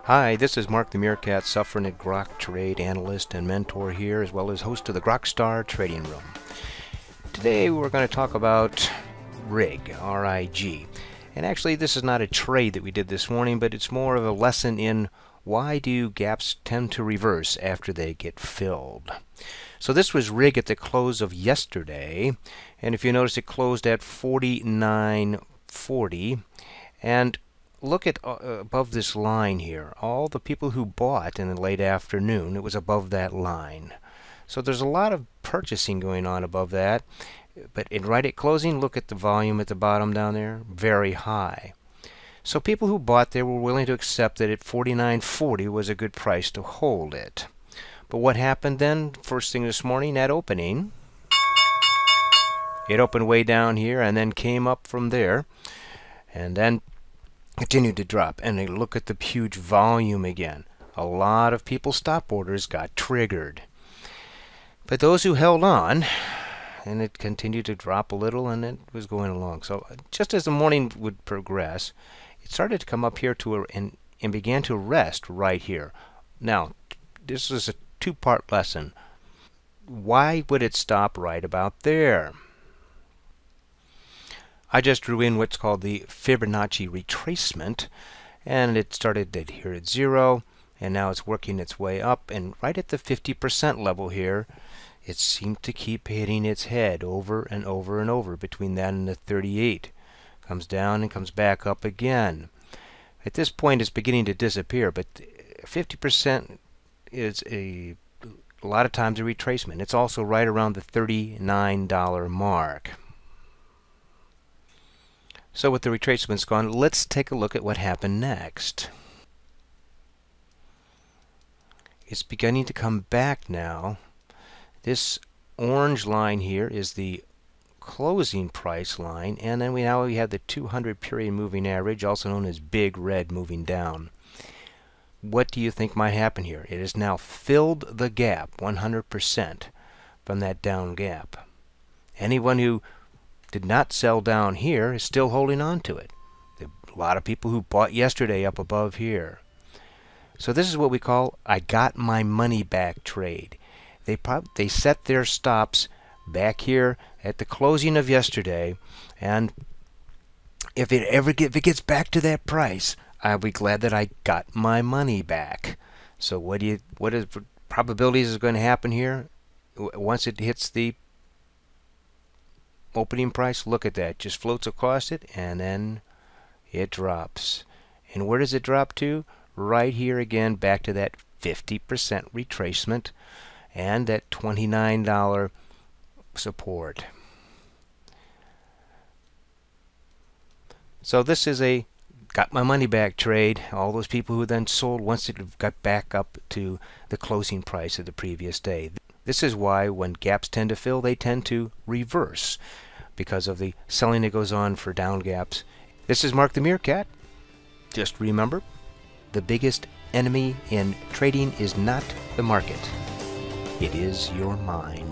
Hi, this is Mark the Meerkat, Suffernett Grok trade analyst and mentor here, as well as host of the Grokstar Trading Room. Today we're going to talk about RIG, R-I-G. And actually this is not a trade that we did this morning, but it's more of a lesson in why do gaps tend to reverse after they get filled. So this was RIG at the close of yesterday, and if you notice it closed at 49.40, and look at above this line here. All the people who bought in the late afternoon, it was above that line. So there's a lot of purchasing going on above that. But right at closing, look at the volume at the bottom down there. Very high. So people who bought there were willing to accept that at 49.40 was a good price to hold it. But what happened then? First thing this morning at opening, it opened way down here and then came up from there. And then continued to drop, and they look at the huge volume again. A lot of people's stop orders got triggered. But those who held on, and it continued to drop a little, and it was going along. So just as the morning would progress, it started to come up here to and began to rest right here. Now, this is a two-part lesson. Why would it stop right about there? I just drew in what's called the Fibonacci retracement, and it started here at 0, and now it's working its way up, and right at the 50% level here, it seemed to keep hitting its head over and over and over between that and the 38. Comes down and comes back up again. At this point, it's beginning to disappear, but 50% is a lot of times a retracement. It's also right around the $39 mark. So with the retracements gone, let's take a look at what happened next. It's beginning to come back now. This orange line here is the closing price line, and then we have the 200 period moving average, also known as big red, moving down. What do you think might happen here? It has now filled the gap 100% from that down gap. Anyone who did not sell down here is still holding on to it. A lot of people who bought yesterday up above here. So this is what we call I got my money back trade. They set their stops back here at the closing of yesterday, and if it gets back to that price, I'll be glad that I got my money back. So what is probabilities is going to happen here once it hits the opening price? Look at that, just floats across it and then it drops. And where does it drop to? Right here again, back to that 50% retracement and that $29 support. So this is a got my money back trade. All those people who then sold once it got back up to the closing price of the previous day. This is why when gaps tend to fill, they tend to reverse because of the selling that goes on for down gaps. This is Mark the Meerkat. Just remember, the biggest enemy in trading is not the market. It is your mind.